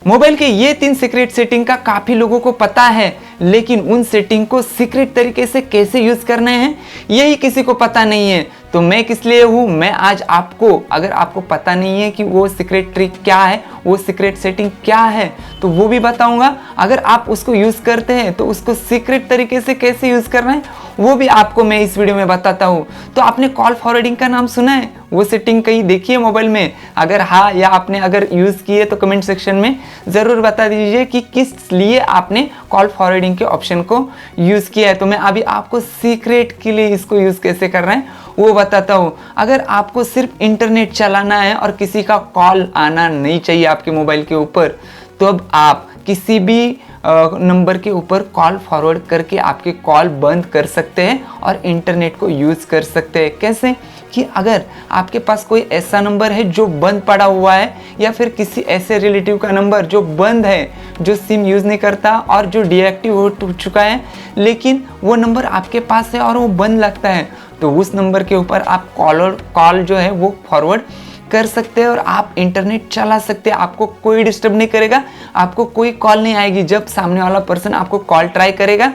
Mobile के ये 3 secret setting का काफ़ी लोगों को पता है, लेकिन उन सेटिंग को सीक्रेट तरीके से कैसे यूज़ करने हैं यही किसी को पता नहीं है। तो मैं किस लिए हूँ, मैं आज आपको, अगर आपको पता नहीं है कि वो सीक्रेट ट्रिक क्या है, वो सीक्रेट सेटिंग क्या है, तो वो भी बताऊंगा। अगर आप उसको यूज़ करते हैं तो उसको सीक्रेट तरीके से कैसे यूज़ करना है वो भी आपको मैं इस वीडियो में बताता हूँ। तो आपने कॉल फॉरवर्डिंग का नाम सुना है? वो सेटिंग कहीं देखी है मोबाइल में? अगर हाँ, या आपने अगर यूज़ की है तो कमेंट सेक्शन में ज़रूर बता दीजिए कि किस लिए आपने कॉल फॉरवर्डिंग के ऑप्शन को यूज़ किया है। तो मैं अभी आपको सीक्रेट के लिए इसको यूज़ कैसे कर रहे हैं वो बताता हूँ। अगर आपको सिर्फ इंटरनेट चलाना है और किसी का कॉल आना नहीं चाहिए आपके मोबाइल के ऊपर, तो अब आप किसी भी नंबर के ऊपर कॉल फॉरवर्ड करके आपके कॉल बंद कर सकते हैं और इंटरनेट को यूज़ कर सकते हैं। कैसे? कि अगर आपके पास कोई ऐसा नंबर है जो बंद पड़ा हुआ है, या फिर किसी ऐसे रिलेटिव का नंबर जो बंद है, जो सिम यूज़ नहीं करता और जो डीएक्टिव हो चुका है, लेकिन वो नंबर आपके पास है और वो बंद लगता है, तो उस नंबर के ऊपर आप कॉल जो है वो फॉरवर्ड कर सकते हैं और आप इंटरनेट चला सकते हैं। आपको कोई डिस्टर्ब नहीं करेगा, आपको कोई कॉल नहीं आएगी। जब सामने वाला पर्सन आपको कॉल ट्राई करेगा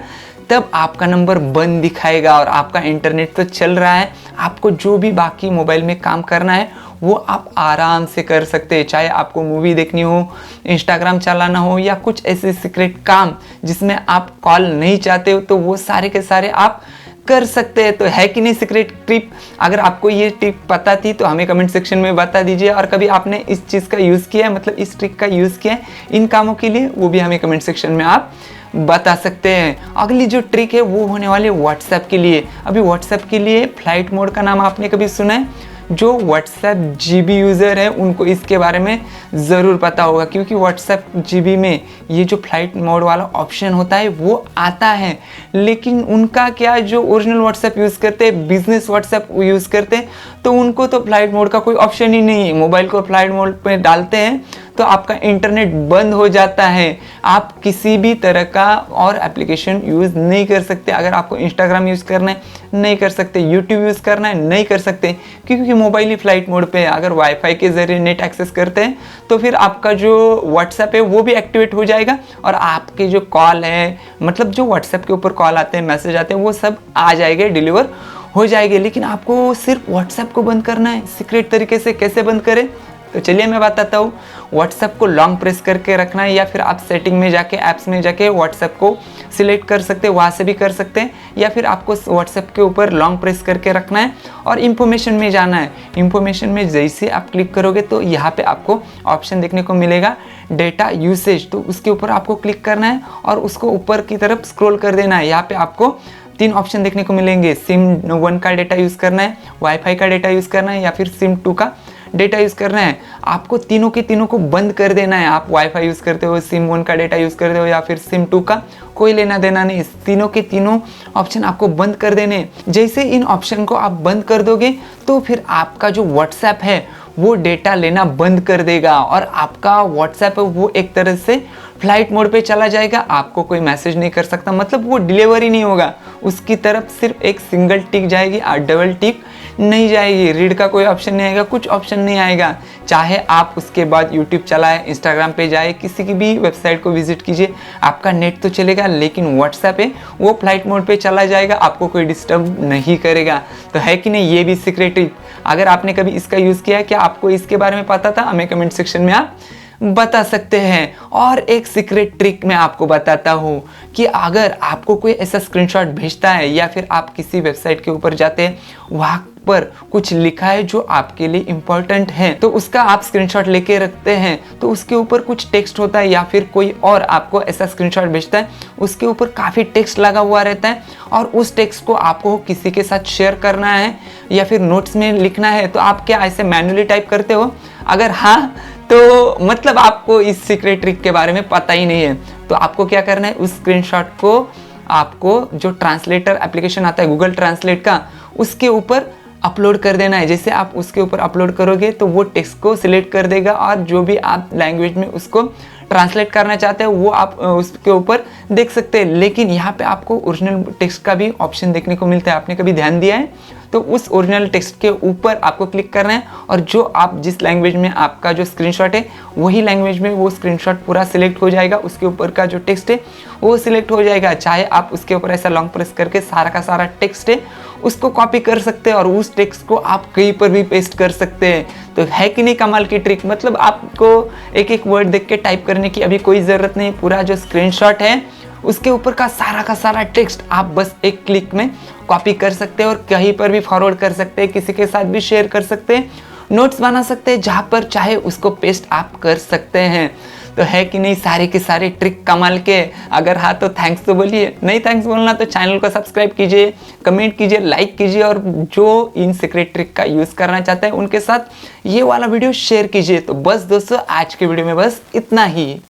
तब आपका नंबर बंद दिखाएगा और आपका इंटरनेट तो चल रहा है। आपको जो भी बाकी मोबाइल में काम करना है वो आप आराम से कर सकते हैं। चाहे आपको मूवी देखनी हो, इंस्टाग्राम चलाना हो, या कुछ ऐसे सीक्रेट काम जिसमें आप कॉल नहीं चाहते हो, तो वो सारे के सारे आप कर सकते हैं। तो है कि नहीं सीक्रेट टिप? अगर आपको ये टिप पता थी तो हमें कमेंट सेक्शन में बता दीजिए, और कभी आपने इस चीज़ का यूज़ किया है, मतलब इस ट्रिक का यूज़ किया है इन कामों के लिए, वो भी हमें कमेंट सेक्शन में आप बता सकते हैं। अगली जो ट्रिक है वो होने वाली व्हाट्सएप के लिए। अभी व्हाट्सएप के लिए फ्लाइट मोड का नाम आपने कभी सुना है? जो व्हाट्सएप जीबी यूज़र है उनको इसके बारे में ज़रूर पता होगा, क्योंकि व्हाट्सएप जीबी में ये जो फ्लाइट मोड वाला ऑप्शन होता है वो आता है। लेकिन उनका क्या, जो ओरिजिनल व्हाट्सएप यूज़ करते हैं, बिजनेस व्हाट्सएप यूज़ करते हैं, तो उनको तो फ्लाइट मोड का कोई ऑप्शन ही नहीं है। मोबाइल को फ्लाइट मोड पे डालते हैं तो आपका इंटरनेट बंद हो जाता है, आप किसी भी तरह का और एप्लीकेशन यूज़ नहीं कर सकते। अगर आपको इंस्टाग्राम यूज़ करना है नहीं कर सकते, यूट्यूब यूज़ करना है नहीं कर सकते, क्योंकि मोबाइल ही फ्लाइट मोड पे है। अगर वाईफाई के ज़रिए नेट एक्सेस करते हैं तो फिर आपका जो व्हाट्सएप है वो भी एक्टिवेट हो जाएगा, और आपके जो कॉल है, मतलब जो व्हाट्सएप के ऊपर कॉल आते हैं, मैसेज आते हैं, वो सब आ जाएंगे, डिलीवर हो जाएंगे। लेकिन आपको सिर्फ व्हाट्सएप को बंद करना है। सीक्रेट तरीके से कैसे बंद करें, तो चलिए मैं बताता हूँ। व्हाट्सएप को लॉन्ग प्रेस करके रखना है, या फिर आप सेटिंग में जाके, ऐप्स में जाके व्हाट्सएप को सिलेक्ट कर सकते हैं, वहाँ से भी कर सकते हैं, या फिर आपको व्हाट्सएप के ऊपर लॉन्ग प्रेस करके रखना है और इंफॉर्मेशन में जाना है। इंफॉर्मेशन में जैसे आप क्लिक करोगे तो यहाँ पे आपको ऑप्शन देखने को मिलेगा डेटा यूसेज, तो उसके ऊपर आपको क्लिक करना है और उसको ऊपर की तरफ स्क्रॉल कर देना है। यहाँ पे आपको 3 ऑप्शन देखने को मिलेंगे। सिम 1 का डेटा यूज़ करना है, वाईफाई का डेटा यूज़ करना है, या फिर सिम 2 का डेटा यूज़ करना है। आपको तीनों के तीनों को बंद कर देना है। आप वाईफाई यूज़ करते हो, सिम 1 का डेटा यूज़ करते हो, या फिर सिम 2 का, कोई लेना देना नहीं। तीनों के तीनों ऑप्शन आपको बंद कर देने। जैसे इन ऑप्शन को आप बंद कर दोगे तो फिर आपका जो व्हाट्सएप है वो डेटा लेना बंद कर देगा, और आपका व्हाट्सएप है वो एक तरह से फ्लाइट मोड पे चला जाएगा। आपको कोई मैसेज नहीं कर सकता, मतलब वो डिलीवरी नहीं होगा, उसकी तरफ सिर्फ एक सिंगल टिक जाएगी और डबल टिक नहीं जाएगी। रीड का कोई ऑप्शन नहीं आएगा, कुछ ऑप्शन नहीं आएगा। चाहे आप उसके बाद यूट्यूब चलाएं, इंस्टाग्राम पे जाए, किसी की भी वेबसाइट को विजिट कीजिए, आपका नेट तो चलेगा, लेकिन व्हाट्सएप है वो फ्लाइट मोड पे चला जाएगा, आपको कोई डिस्टर्ब नहीं करेगा। तो है कि नहीं ये भी सीक्रेट टिप? अगर आपने कभी इसका यूज़ किया है, क्या आपको इसके बारे में पता था, हमें कमेंट सेक्शन में आप बता सकते हैं। और एक सीक्रेट ट्रिक मैं आपको बताता हूँ कि अगर आपको कोई ऐसा स्क्रीनशॉट भेजता है, या फिर आप किसी वेबसाइट के ऊपर जाते हैं, वहाँ पर कुछ लिखा है जो आपके लिए इम्पोर्टेंट है, तो उसका आप स्क्रीनशॉट लेके रखते हैं, तो उसके ऊपर कुछ टेक्स्ट होता है, या फिर कोई और आपको ऐसा स्क्रीनशॉट भेजता है, उसके ऊपर काफ़ी टेक्स्ट लगा हुआ रहता है, और उस टेक्स्ट को आपको किसी के साथ शेयर करना है या फिर नोट्स में लिखना है, तो आप क्या ऐसे मैन्युअली टाइप करते हो? अगर हाँ, तो मतलब आपको इस सीक्रेट ट्रिक के बारे में पता ही नहीं है। तो आपको क्या करना है, उस स्क्रीनशॉट को आपको जो ट्रांसलेटर एप्लीकेशन आता है गूगल ट्रांसलेट का, उसके ऊपर अपलोड कर देना है। जैसे आप उसके ऊपर अपलोड करोगे तो वो टेक्स्ट को सिलेक्ट कर देगा, और जो भी आप लैंग्वेज में उसको ट्रांसलेट करना चाहते हैं वो आप उसके ऊपर देख सकते हैं। लेकिन यहाँ पे आपको ओरिजिनल टेक्स्ट का भी ऑप्शन देखने को मिलता है, आपने कभी ध्यान दिया है? तो उस ओरिजिनल टेक्स्ट के ऊपर आपको क्लिक करना है और जो आप जिस लैंग्वेज में आपका जो स्क्रीनशॉट है वही लैंग्वेज में वो स्क्रीनशॉट पूरा सिलेक्ट हो जाएगा। उसके ऊपर का जो टेक्स्ट है वो सिलेक्ट हो जाएगा। चाहे आप उसके ऊपर ऐसा लॉन्ग प्रेस करके सारा का सारा टेक्स्ट है उसको कॉपी कर सकते हैं और उस टेक्स्ट को आप कहीं पर भी पेस्ट कर सकते हैं। तो है कि नहीं कमाल की ट्रिक। मतलब आपको एक एक वर्ड देख के टाइप करने की अभी कोई ज़रूरत नहीं। पूरा जो स्क्रीनशॉट है उसके ऊपर का सारा टेक्स्ट आप बस एक क्लिक में कॉपी कर सकते हैं और कहीं पर भी फॉरवर्ड कर सकते हैं, किसी के साथ भी शेयर कर सकते हैं, नोट्स बना सकते हैं, जहाँ पर चाहे उसको पेस्ट आप कर सकते हैं। तो है कि नहीं सारे के सारे ट्रिक कमाल के। अगर हाँ तो थैंक्स तो बोलिए, नहीं थैंक्स बोलना तो चैनल को सब्सक्राइब कीजिए, कमेंट कीजिए, लाइक कीजिए और जो इन सीक्रेट ट्रिक का यूज़ करना चाहते हैं उनके साथ ये वाला वीडियो शेयर कीजिए। तो बस दोस्तों आज के वीडियो में बस इतना ही।